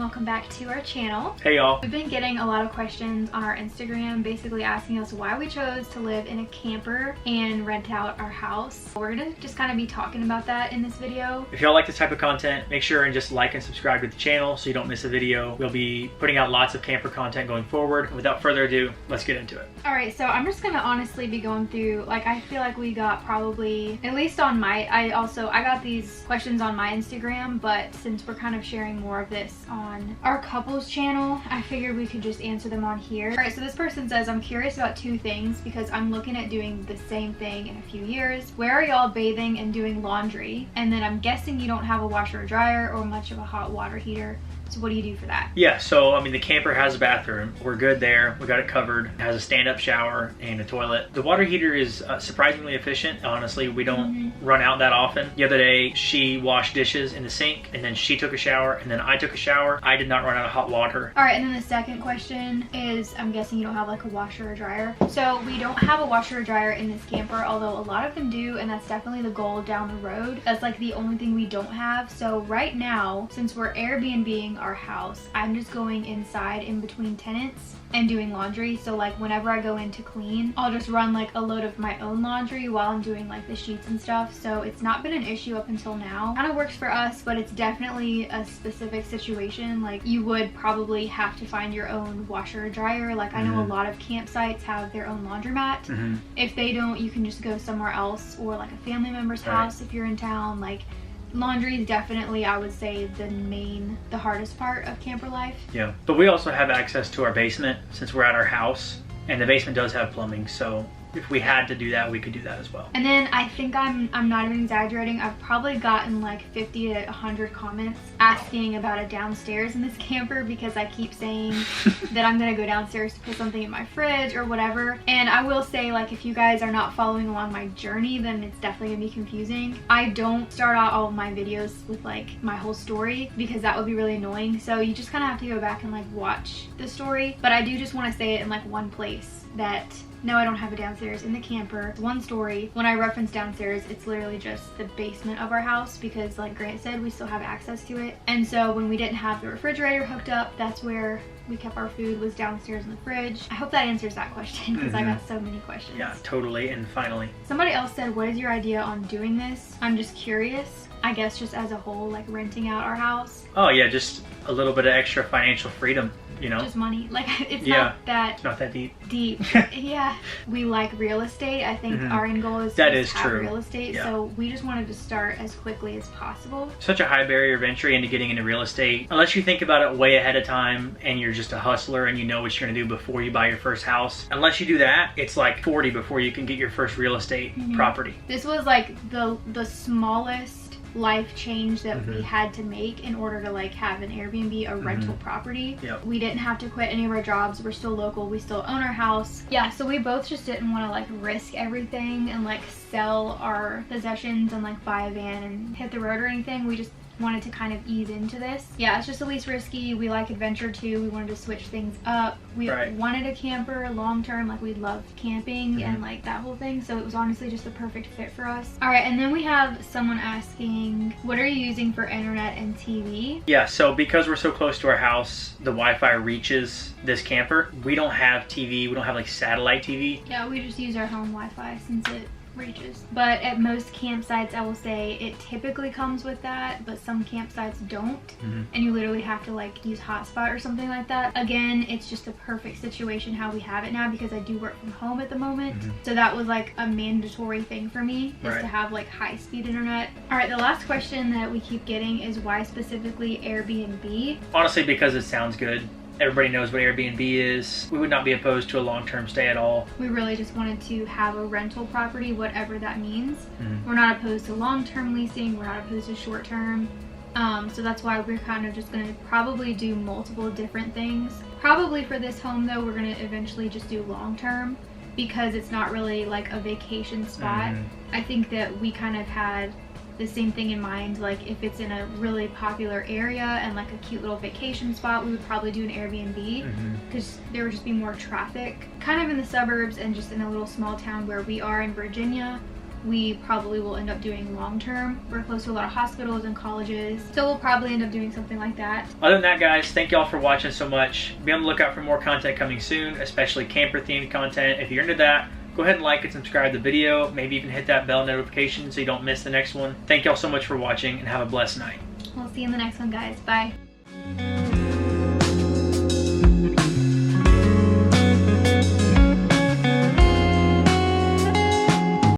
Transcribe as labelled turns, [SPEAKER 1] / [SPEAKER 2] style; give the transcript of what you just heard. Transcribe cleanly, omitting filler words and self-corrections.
[SPEAKER 1] welcome back to our channel.
[SPEAKER 2] Hey y'all.
[SPEAKER 1] We've been getting a lot of questions on our Instagram basically asking us why we chose to live in a camper and rent out our house. We're gonna just kind of be talking about that in this video.
[SPEAKER 2] If y'all like this type of content, make sure and just like and subscribe to the channel so you don't miss a video. We'll be putting out lots of camper content going forward. Without further ado, let's get into it.
[SPEAKER 1] Alright, so I'm just gonna honestly be going through, like, I feel like we got probably, at least on my, I got these questions on my Instagram, but since we're kind of sharing more of this on our couples channel, I figured we could just answer them on here. Alright, so this person says, I'm curious about two things because I'm looking at doing the same thing in a few years. Where are y'all bathing and doing laundry? And then I'm guessing you don't have a washer or dryer or much of a hot water heater. So what do you do for that?
[SPEAKER 2] Yeah, so I mean the camper has a bathroom. We're good there. We got it covered. It has a stand-up shower and a toilet. The water heater is surprisingly efficient. Honestly, we don't run out that often. The other day, she washed dishes in the sink and then she took a shower and then I took a shower. I did not run out of hot water.
[SPEAKER 1] All right, and then the second question is, I'm guessing you don't have like a washer or dryer. So we don't have a washer or dryer in this camper, although a lot of them do, and that's definitely the goal down the road. That's like the only thing we don't have. So right now, since we're Airbnb-ing our house, I'm just going inside in between tenants and doing laundry. So like whenever I go in to clean, I'll just run like a load of my own laundry while I'm doing like the sheets and stuff. So it's not been an issue up until now. Kind of works for us, but it's definitely a specific situation. Like you would probably have to find your own washer or dryer. Like I know a lot of campsites have their own laundromat. If they don't, you can just go somewhere else or like a family member's house if you're in town. Like laundry is definitely, I would say, the hardest part of camper life. Yeah,
[SPEAKER 2] but we also have access to our basement since we're at our house, and the basement does have plumbing, so if we had to do that, we could do that as well.
[SPEAKER 1] And then I think I'm not even exaggerating, I've probably gotten like 50 to 100 comments asking about a downstairs in this camper because I keep saying that I'm gonna go downstairs to put something in my fridge or whatever. And I will say, like, if you guys are not following along my journey, then it's definitely gonna be confusing. I don't start out all of my videos with like my whole story because that would be really annoying. So you just kind of have to go back and like watch the story. But I do just want to say it in like one place that no, I don't have a downstairs in the camper. It's one story. When I reference downstairs, it's literally just the basement of our house because like Grant said, we still have access to it. And so when we didn't have the refrigerator hooked up, that's where we kept our food, was downstairs in the fridge. I hope that answers that question because I got so many questions.
[SPEAKER 2] Yeah, totally. And finally,
[SPEAKER 1] somebody else said, what is your idea on doing this? I'm just curious. I guess just as a whole, like renting out our house.
[SPEAKER 2] Oh yeah, just a little bit of extra financial freedom, you know?
[SPEAKER 1] Just money. Like it's not that
[SPEAKER 2] it's not that deep.
[SPEAKER 1] Yeah. We like real estate. I think our end goal is
[SPEAKER 2] that
[SPEAKER 1] to
[SPEAKER 2] is
[SPEAKER 1] have
[SPEAKER 2] true.
[SPEAKER 1] Real estate.
[SPEAKER 2] Yeah.
[SPEAKER 1] So we just wanted to start as quickly as possible.
[SPEAKER 2] Such a high barrier of entry into getting into real estate. Unless you think about it way ahead of time and you're just a hustler and you know what you're gonna do before you buy your first house. Unless you do that, it's like 40 before you can get your first real estate property.
[SPEAKER 1] This was like the smallest life change that we had to make in order to like have an Airbnb, a rental property. We didn't have to quit any of our jobs. We're still local. We still own our house. Yeah, so we both just didn't want to like risk everything and like sell our possessions and like buy a van and hit the road or anything. We just wanted to kind of ease into this. Yeah, it's just the least risky. We like adventure too. We wanted to switch things up. We wanted a camper long term. Like we love camping and like that whole thing. So it was honestly just the perfect fit for us. All right, and then we have someone asking, what are you using for internet and TV?
[SPEAKER 2] Yeah, so because we're so close to our house, the Wi-Fi reaches this camper. We don't have TV. We don't have like satellite TV.
[SPEAKER 1] Yeah, we just use our home Wi-Fi since it reaches. But at most campsites, I will say it typically comes with that, but some campsites don't, and you literally have to like use hotspot or something like that. Again, it's just a perfect situation how we have it now because I do work from home at the moment, so that was like a mandatory thing for me, is to have like high-speed internet. All right, the last question that we keep getting is why specifically Airbnb?
[SPEAKER 2] Honestly, because it sounds good. Everybody knows what Airbnb is. We would not be opposed to a long-term stay at all.
[SPEAKER 1] We really just wanted to have a rental property, whatever that means. We're not opposed to long-term leasing. We're not opposed to short-term. So that's why we're kind of just going to probably do multiple different things. Probably for this home though, we're going to eventually just do long-term because it's not really like a vacation spot. I think that we kind of had the same thing in mind. Like if it's in a really popular area and like a cute little vacation spot, we would probably do an Airbnb because there would just be more traffic kind of in the suburbs and just in a little small town where we are in Virginia. we probably will end up doing long term. We're close to a lot of hospitals and colleges, so we'll probably end up doing something like that.
[SPEAKER 2] Other than that, guys, thank y'all for watching so much. Be on the lookout for more content coming soon, especially camper themed content. If you're into that, go ahead and like and subscribe to the video. Maybe even hit that bell notification so you don't miss the next one. Thank y'all so much for watching, and have a blessed night.
[SPEAKER 1] We'll see you in the next one, guys. Bye.